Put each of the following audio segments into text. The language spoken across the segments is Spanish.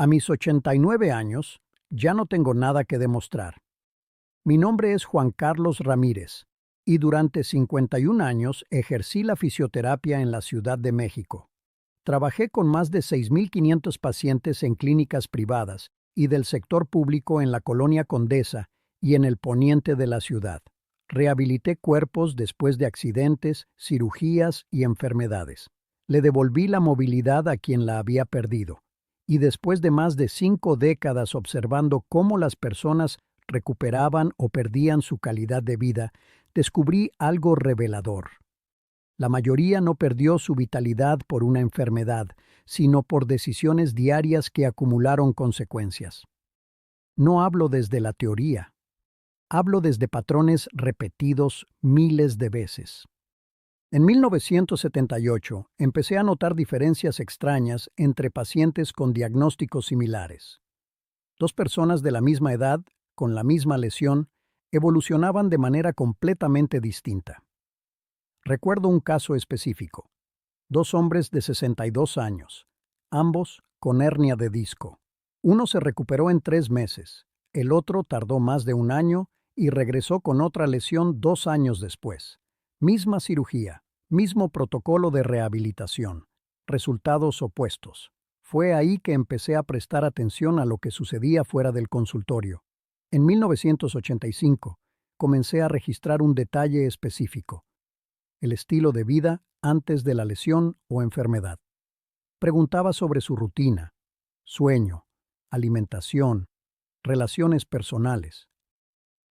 A mis 89 años, ya no tengo nada que demostrar. Mi nombre es Juan Carlos Ramírez y durante 51 años ejercí la fisioterapia en la Ciudad de México. Trabajé con más de 6.500 pacientes en clínicas privadas y del sector público en la Colonia Condesa y en el poniente de la ciudad. Rehabilité cuerpos después de accidentes, cirugías y enfermedades. Le devolví la movilidad a quien la había perdido. Y después de más de 5 décadas observando cómo las personas recuperaban o perdían su calidad de vida, descubrí algo revelador. La mayoría no perdió su vitalidad por una enfermedad, sino por decisiones diarias que acumularon consecuencias. No hablo desde la teoría. Hablo desde patrones repetidos miles de veces. En 1978 empecé a notar diferencias extrañas entre pacientes con diagnósticos similares. Dos personas de la misma edad, con la misma lesión, evolucionaban de manera completamente distinta. Recuerdo un caso específico. Dos hombres de 62 años, ambos con hernia de disco. Uno se recuperó en 3 meses, el otro tardó más de 1 año y regresó con otra lesión 2 años después. Misma cirugía, mismo protocolo de rehabilitación, resultados opuestos. Fue ahí que empecé a prestar atención a lo que sucedía fuera del consultorio. En 1985, comencé a registrar un detalle específico: el estilo de vida antes de la lesión o enfermedad. Preguntaba sobre su rutina, sueño, alimentación, relaciones personales.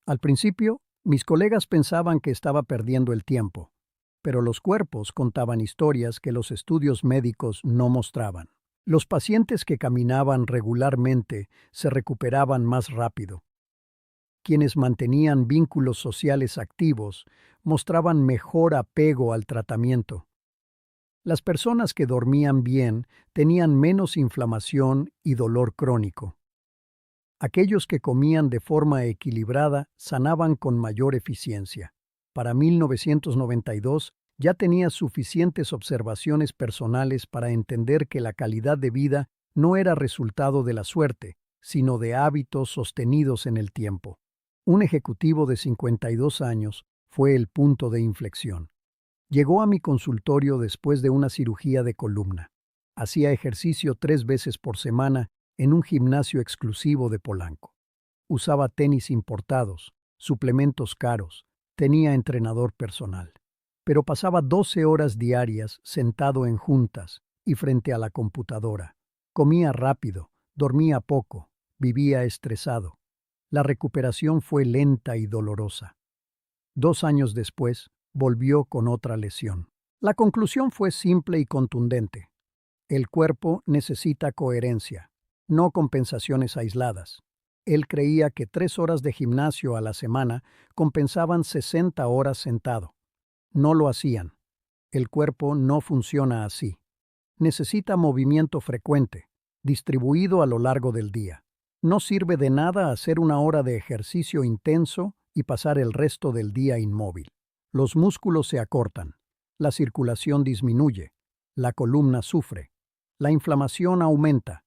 Al principio, mis colegas pensaban que estaba perdiendo el tiempo, pero los cuerpos contaban historias que los estudios médicos no mostraban. Los pacientes que caminaban regularmente se recuperaban más rápido. Quienes mantenían vínculos sociales activos mostraban mejor apego al tratamiento. Las personas que dormían bien tenían menos inflamación y dolor crónico. Aquellos que comían de forma equilibrada sanaban con mayor eficiencia. Para 1992 ya tenía suficientes observaciones personales para entender que la calidad de vida no era resultado de la suerte, sino de hábitos sostenidos en el tiempo. Un ejecutivo de 52 años fue el punto de inflexión. Llegó a mi consultorio después de una cirugía de columna. Hacía ejercicio 3 veces por semana en un gimnasio exclusivo de Polanco. Usaba tenis importados, suplementos caros, tenía entrenador personal. Pero pasaba 12 horas diarias sentado en juntas y frente a la computadora. Comía rápido, dormía poco, vivía estresado. La recuperación fue lenta y dolorosa. 2 años después, volvió con otra lesión. La conclusión fue simple y contundente. El cuerpo necesita coherencia, no compensaciones aisladas. Él creía que 3 horas de gimnasio a la semana compensaban 60 horas sentado. No lo hacían. El cuerpo no funciona así. Necesita movimiento frecuente, distribuido a lo largo del día. No sirve de nada hacer 1 hora de ejercicio intenso y pasar el resto del día inmóvil. Los músculos se acortan, la circulación disminuye, la columna sufre, la inflamación aumenta.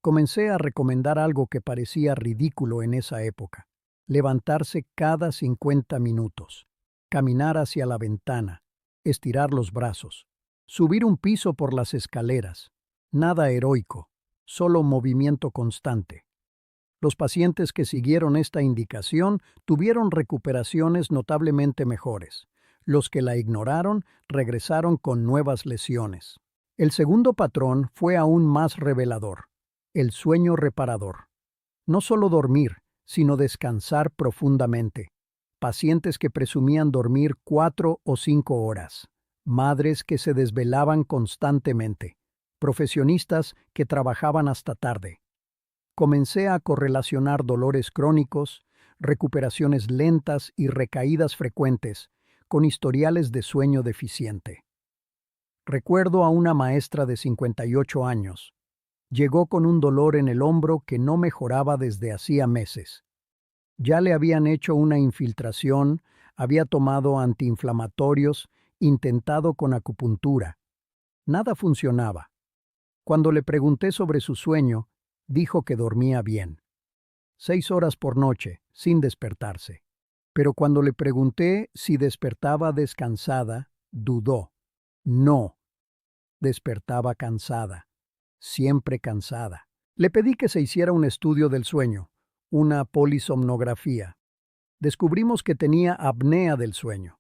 Comencé a recomendar algo que parecía ridículo en esa época: levantarse cada 50 minutos, caminar hacia la ventana, estirar los brazos, subir un piso por las escaleras. Nada heroico, solo movimiento constante. Los pacientes que siguieron esta indicación tuvieron recuperaciones notablemente mejores. Los que la ignoraron regresaron con nuevas lesiones. El segundo patrón fue aún más revelador: el sueño reparador. No solo dormir, sino descansar profundamente. Pacientes que presumían dormir 4 o 5 horas. Madres que se desvelaban constantemente. Profesionistas que trabajaban hasta tarde. Comencé a correlacionar dolores crónicos, recuperaciones lentas y recaídas frecuentes con historiales de sueño deficiente. Recuerdo a una maestra de 58 años. Llegó con un dolor en el hombro que no mejoraba desde hacía meses. Ya le habían hecho una infiltración, había tomado antiinflamatorios, intentado con acupuntura. Nada funcionaba. Cuando le pregunté sobre su sueño, Dijo que dormía bien, 6 horas por noche, sin despertarse. Pero cuando le pregunté si despertaba descansada, dudó. No, despertaba cansada, siempre cansada. Le pedí que se hiciera un estudio del sueño, una polisomnografía. Descubrimos que tenía apnea del sueño.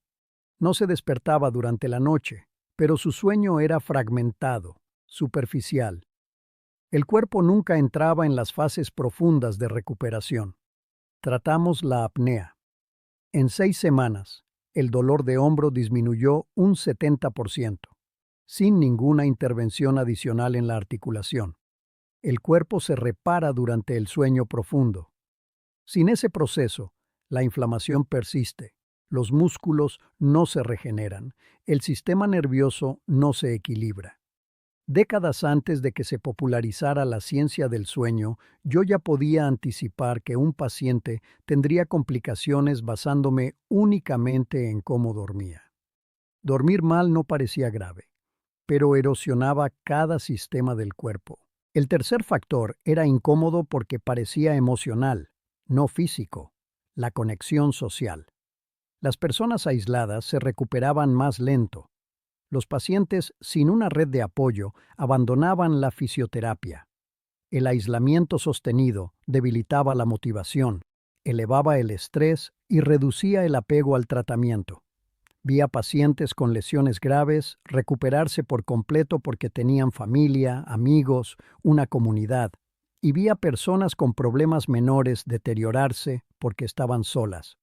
No se despertaba durante la noche, pero su sueño era fragmentado, superficial. El cuerpo nunca entraba en las fases profundas de recuperación. Tratamos la apnea. En 6 semanas, el dolor de hombro disminuyó un 70%, sin ninguna intervención adicional en la articulación. El cuerpo se repara durante el sueño profundo. Sin ese proceso, la inflamación persiste, los músculos no se regeneran, el sistema nervioso no se equilibra. Décadas antes de que se popularizara la ciencia del sueño, yo ya podía anticipar que un paciente tendría complicaciones basándome únicamente en cómo dormía. Dormir mal no parecía grave, pero erosionaba cada sistema del cuerpo. El tercer factor era incómodo porque parecía emocional, no físico, la conexión social. Las personas aisladas se recuperaban más lento. Los pacientes sin una red de apoyo abandonaban la fisioterapia. El aislamiento sostenido debilitaba la motivación, elevaba el estrés y reducía el apego al tratamiento. Vi a pacientes con lesiones graves recuperarse por completo porque tenían familia, amigos, una comunidad, y vi a personas con problemas menores deteriorarse porque estaban solas.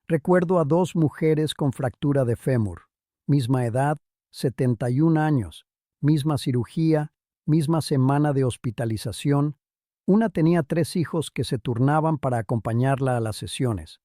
Recuerdo a 2 mujeres con fractura de fémur, misma edad, 71 años, misma cirugía, misma semana de hospitalización. Una tenía 3 hijos que se turnaban para acompañarla a las sesiones.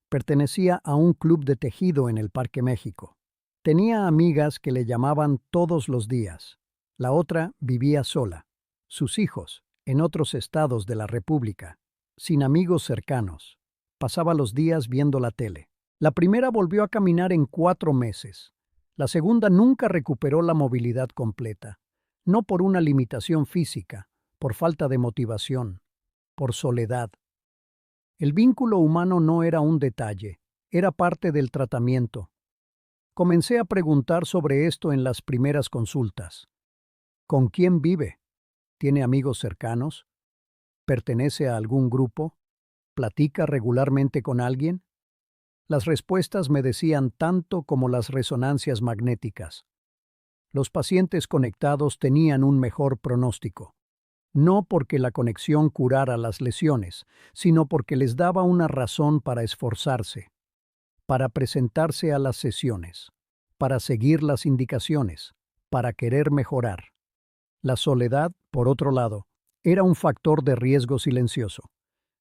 Pertenecía a un club de tejido en el Parque México. Tenía amigas que le llamaban todos los días. La otra vivía sola. Sus hijos, en otros estados de la República, sin amigos cercanos. Pasaba los días viendo la tele. La primera volvió a caminar en 4 meses. La segunda nunca recuperó la movilidad completa, no por una limitación física, por falta de motivación, por soledad. El vínculo humano no era un detalle, era parte del tratamiento. Comencé a preguntar sobre esto en las primeras consultas. ¿Con quién vive? ¿Tiene amigos cercanos? ¿Pertenece a algún grupo? ¿Platica regularmente con alguien? Las respuestas me decían tanto como las resonancias magnéticas. Los pacientes conectados tenían un mejor pronóstico. No porque la conexión curara las lesiones, sino porque les daba una razón para esforzarse, para presentarse a las sesiones, para seguir las indicaciones, para querer mejorar. La soledad, por otro lado, era un factor de riesgo silencioso.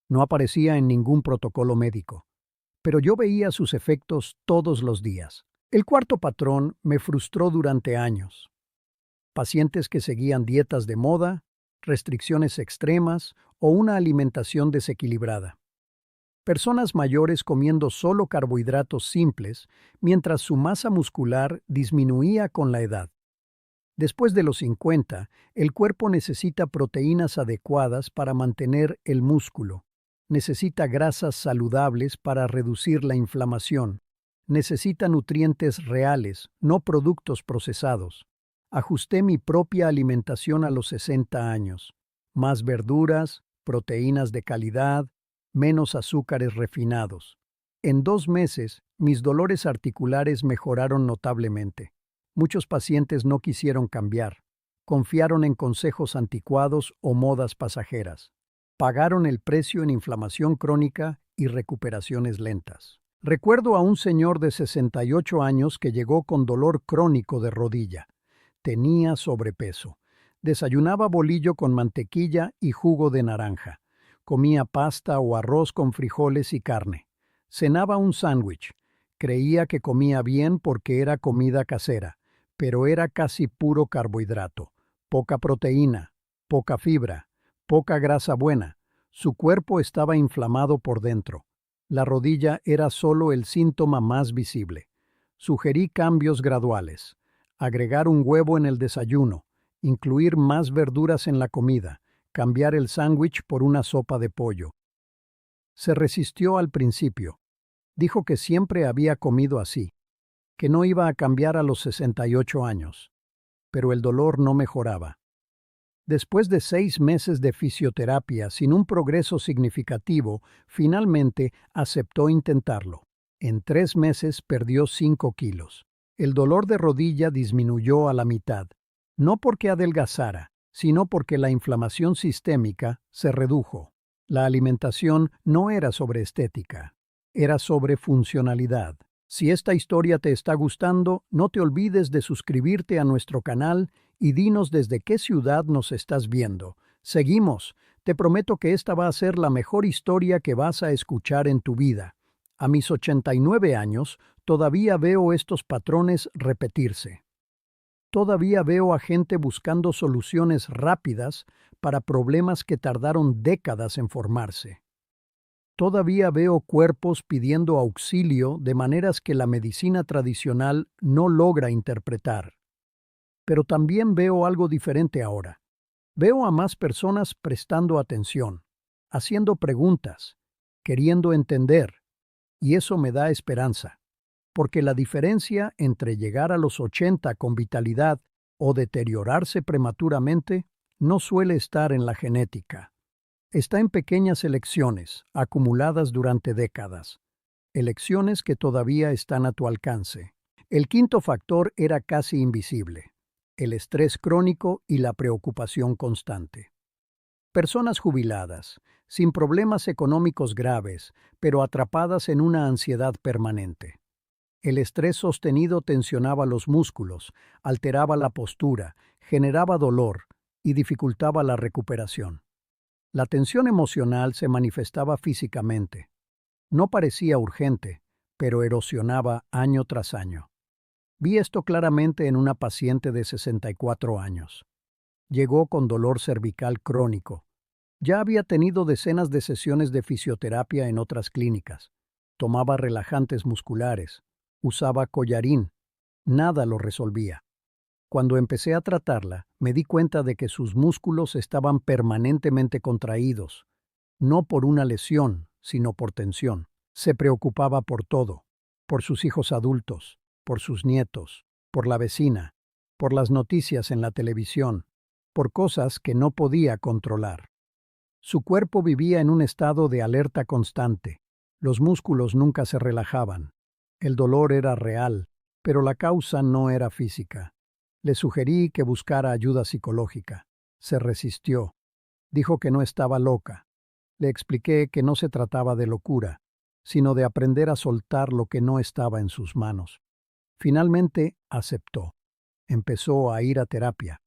No aparecía en ningún protocolo médico, pero yo veía sus efectos todos los días. El cuarto patrón me frustró durante años. Pacientes que seguían dietas de moda, restricciones extremas o una alimentación desequilibrada. Personas mayores comiendo solo carbohidratos simples mientras su masa muscular disminuía con la edad. Después de los 50, el cuerpo necesita proteínas adecuadas para mantener el músculo. Necesita grasas saludables para reducir la inflamación. Necesita nutrientes reales, no productos procesados. Ajusté mi propia alimentación a los 60 años. Más verduras, proteínas de calidad, menos azúcares refinados. En 2 meses, mis dolores articulares mejoraron notablemente. Muchos pacientes no quisieron cambiar. Confiaron en consejos anticuados o modas pasajeras. Pagaron el precio en inflamación crónica y recuperaciones lentas. Recuerdo a un señor de 68 años que llegó con dolor crónico de rodilla. Tenía sobrepeso. Desayunaba bolillo con mantequilla y jugo de naranja. Comía pasta o arroz con frijoles y carne. Cenaba un sándwich. Creía que comía bien porque era comida casera, pero era casi puro carbohidrato, poca proteína, poca fibra, poca grasa buena. Su cuerpo estaba inflamado por dentro. La rodilla era solo el síntoma más visible. Sugerí cambios graduales. Agregar un huevo en el desayuno, incluir más verduras en la comida, cambiar el sándwich por una sopa de pollo. Se resistió al principio. Dijo que siempre había comido así, que no iba a cambiar a los 68 años. Pero el dolor no mejoraba. Después de 6 meses de fisioterapia sin un progreso significativo, finalmente aceptó intentarlo. En 3 meses perdió 5 kilos. El dolor de rodilla disminuyó a la mitad, no porque adelgazara, sino porque la inflamación sistémica se redujo. La alimentación no era sobre estética, era sobre funcionalidad. Si esta historia te está gustando, no te olvides de suscribirte a nuestro canal y dinos desde qué ciudad nos estás viendo. Seguimos. Te prometo que esta va a ser la mejor historia que vas a escuchar en tu vida. A mis 89 años, todavía veo estos patrones repetirse. Todavía veo a gente buscando soluciones rápidas para problemas que tardaron décadas en formarse. Todavía veo cuerpos pidiendo auxilio de maneras que la medicina tradicional no logra interpretar. Pero también veo algo diferente ahora. Veo a más personas prestando atención, haciendo preguntas, queriendo entender, y eso me da esperanza, porque la diferencia entre llegar a los 80 con vitalidad o deteriorarse prematuramente no suele estar en la genética. Está en pequeñas elecciones, acumuladas durante décadas. Elecciones que todavía están a tu alcance. El quinto factor era casi invisible: el estrés crónico y la preocupación constante. Personas jubiladas, sin problemas económicos graves, pero atrapadas en una ansiedad permanente. El estrés sostenido tensionaba los músculos, alteraba la postura, generaba dolor y dificultaba la recuperación. La tensión emocional se manifestaba físicamente. No parecía urgente, pero erosionaba año tras año. Vi esto claramente en una paciente de 64 años. Llegó con dolor cervical crónico. Ya había tenido decenas de sesiones de fisioterapia en otras clínicas. Tomaba relajantes musculares. Usaba collarín. Nada lo resolvía. Cuando empecé a tratarla, me di cuenta de que sus músculos estaban permanentemente contraídos, no por una lesión, sino por tensión. Se preocupaba por todo, por sus hijos adultos, por sus nietos, por la vecina, por las noticias en la televisión, por cosas que no podía controlar. Su cuerpo vivía en un estado de alerta constante. Los músculos nunca se relajaban. El dolor era real, pero la causa no era física. Le sugerí que buscara ayuda psicológica. Se resistió. Dijo que no estaba loca. Le expliqué que no se trataba de locura, sino de aprender a soltar lo que no estaba en sus manos. Finalmente aceptó. Empezó a ir a terapia.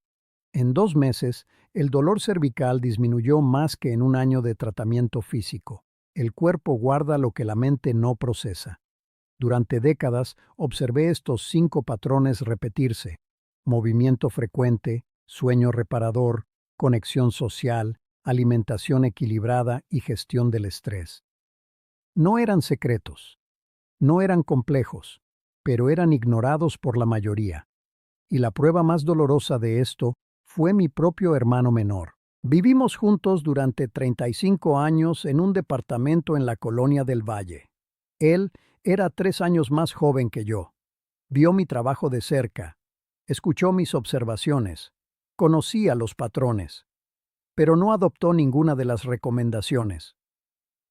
En 2 meses, el dolor cervical disminuyó más que en un año de tratamiento físico. El cuerpo guarda lo que la mente no procesa. Durante décadas observé estos 5 patrones repetirse: movimiento frecuente, sueño reparador, conexión social, alimentación equilibrada y gestión del estrés. No eran secretos, no eran complejos, pero eran ignorados por la mayoría. Y la prueba más dolorosa de esto fue mi propio hermano menor. Vivimos juntos durante 35 años en un departamento en la Colonia del Valle. Él era 3 años más joven que yo. Vio mi trabajo de cerca, escuchó mis observaciones, conocía los patrones, pero no adoptó ninguna de las recomendaciones.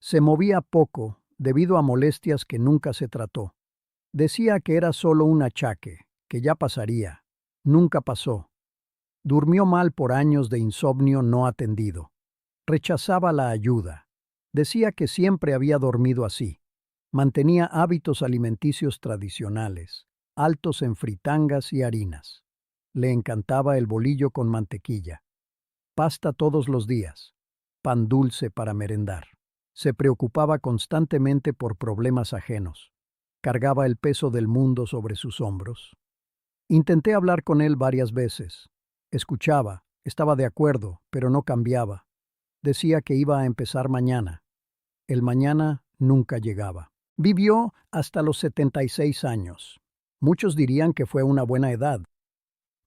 Se movía poco debido a molestias que nunca se trató. Decía que era solo un achaque, que ya pasaría. Nunca pasó. Durmió mal por años de insomnio no atendido. Rechazaba la ayuda. Decía que siempre había dormido así. Mantenía hábitos alimenticios tradicionales, altos en fritangas y harinas. Le encantaba el bolillo con mantequilla. Pasta todos los días. Pan dulce para merendar. Se preocupaba constantemente por problemas ajenos. Cargaba el peso del mundo sobre sus hombros. Intenté hablar con él varias veces. Escuchaba, estaba de acuerdo, pero no cambiaba. Decía que iba a empezar mañana. El mañana nunca llegaba. Vivió hasta los 76 años. Muchos dirían que fue una buena edad.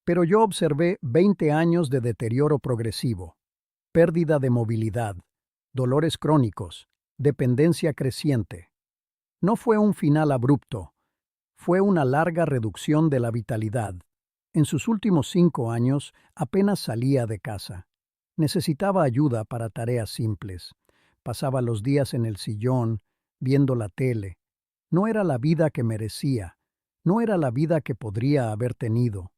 Pero yo observé 20 años de deterioro progresivo. pérdida de movilidad, dolores crónicos, dependencia creciente. No fue un final abrupto, fue una larga reducción de la vitalidad. En sus últimos 5 años apenas salía de casa. Necesitaba ayuda para tareas simples. Pasaba los días en el sillón, viendo la tele. No era la vida que merecía, no era la vida que podría haber tenido.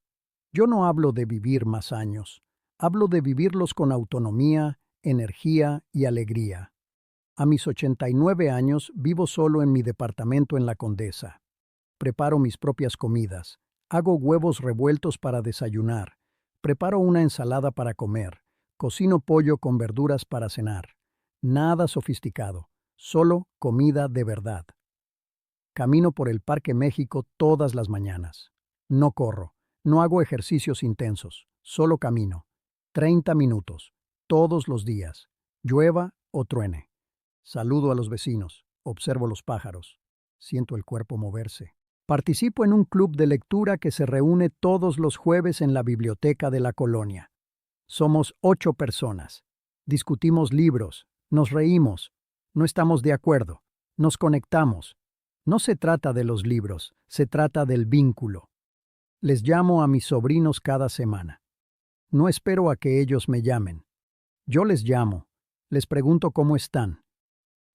Yo no hablo de vivir más años, hablo de vivirlos con autonomía, energía y alegría. A mis 89 años vivo solo en mi departamento en La Condesa. Preparo mis propias comidas, hago huevos revueltos para desayunar, preparo una ensalada para comer, cocino pollo con verduras para cenar. Nada sofisticado, solo comida de verdad. Camino por el Parque México todas las mañanas. No corro, no hago ejercicios intensos, solo camino. 30 minutos, todos los días, llueva o truene. Saludo a los vecinos, observo los pájaros, siento el cuerpo moverse. Participo en un club de lectura que se reúne todos los jueves en la biblioteca de la colonia. Somos 8 personas. Discutimos libros, nos reímos, no estamos de acuerdo, nos conectamos. No se trata de los libros, se trata del vínculo. Les llamo a mis sobrinos cada semana. No espero a que ellos me llamen. Yo les llamo, les pregunto cómo están.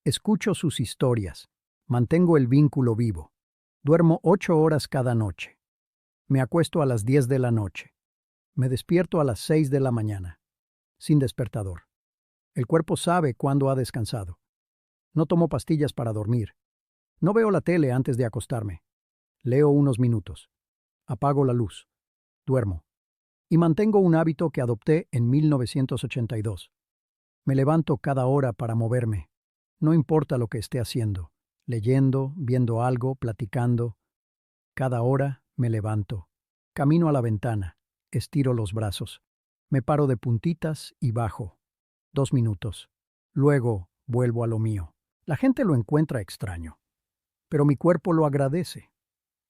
Escucho sus historias, mantengo el vínculo vivo. Duermo 8 horas cada noche. Me acuesto a las 10 de la noche. Me despierto a las 6 de la mañana, sin despertador. El cuerpo sabe cuándo ha descansado. No tomo pastillas para dormir. No veo la tele antes de acostarme. Leo unos minutos. Apago la luz. Duermo. Y mantengo un hábito que adopté en 1982. Me levanto cada hora para moverme. No importa lo que esté haciendo. Leyendo, viendo algo, platicando. Cada hora me levanto. Camino a la ventana. Estiro los brazos. Me paro de puntitas y bajo. 2 minutos. Luego vuelvo a lo mío. La gente lo encuentra extraño, pero mi cuerpo lo agradece.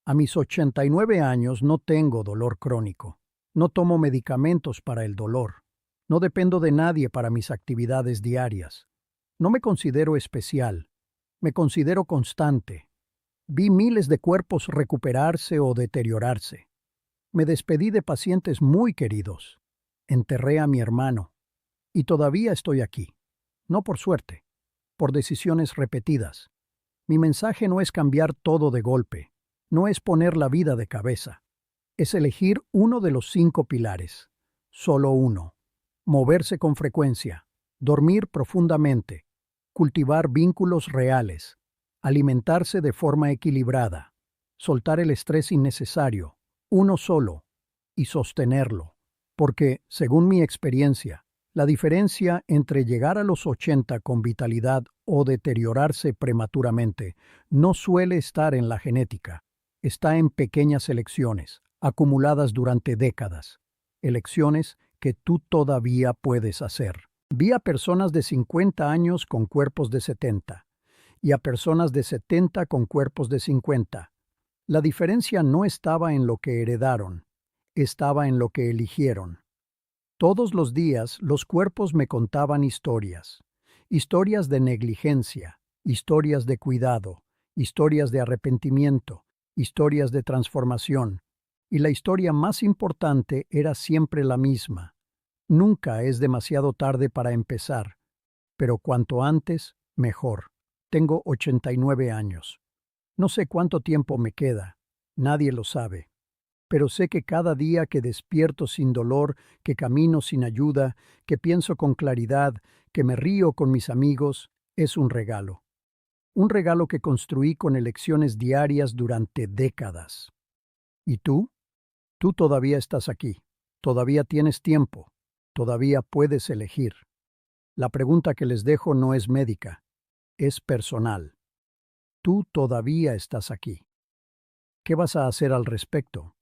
A mis 89 años no tengo dolor crónico. No tomo medicamentos para el dolor. No dependo de nadie para mis actividades diarias. No me considero especial. Me considero constante. Vi miles de cuerpos recuperarse o deteriorarse. Me despedí de pacientes muy queridos. Enterré a mi hermano. Y todavía estoy aquí. No por suerte, por decisiones repetidas. Mi mensaje no es cambiar todo de golpe. No es poner la vida de cabeza. Es elegir uno de los 5 pilares. Solo uno. Moverse con frecuencia. Dormir profundamente. Cultivar vínculos reales. Alimentarse de forma equilibrada. Soltar el estrés innecesario. Uno solo. Y sostenerlo. Porque, según mi experiencia, la diferencia entre llegar a los 80 con vitalidad o deteriorarse prematuramente no suele estar en la genética. Está en pequeñas elecciones, acumuladas durante décadas. Elecciones que tú todavía puedes hacer. Vi a personas de 50 años con cuerpos de 70 y a personas de 70 con cuerpos de 50. La diferencia no estaba en lo que heredaron, estaba en lo que eligieron. Todos los días los cuerpos me contaban historias. Historias de negligencia, historias de cuidado, historias de arrepentimiento, historias de transformación. Y la historia más importante era siempre la misma. Nunca es demasiado tarde para empezar, pero cuanto antes, mejor. Tengo 89 años. No sé cuánto tiempo me queda, nadie lo sabe. Pero sé que cada día que despierto sin dolor, que camino sin ayuda, que pienso con claridad, que me río con mis amigos, es un regalo. Un regalo que construí con elecciones diarias durante décadas. ¿Y tú? Tú todavía estás aquí. Todavía tienes tiempo. Todavía puedes elegir. La pregunta que les dejo no es médica, es personal. Tú todavía estás aquí. ¿Qué vas a hacer al respecto?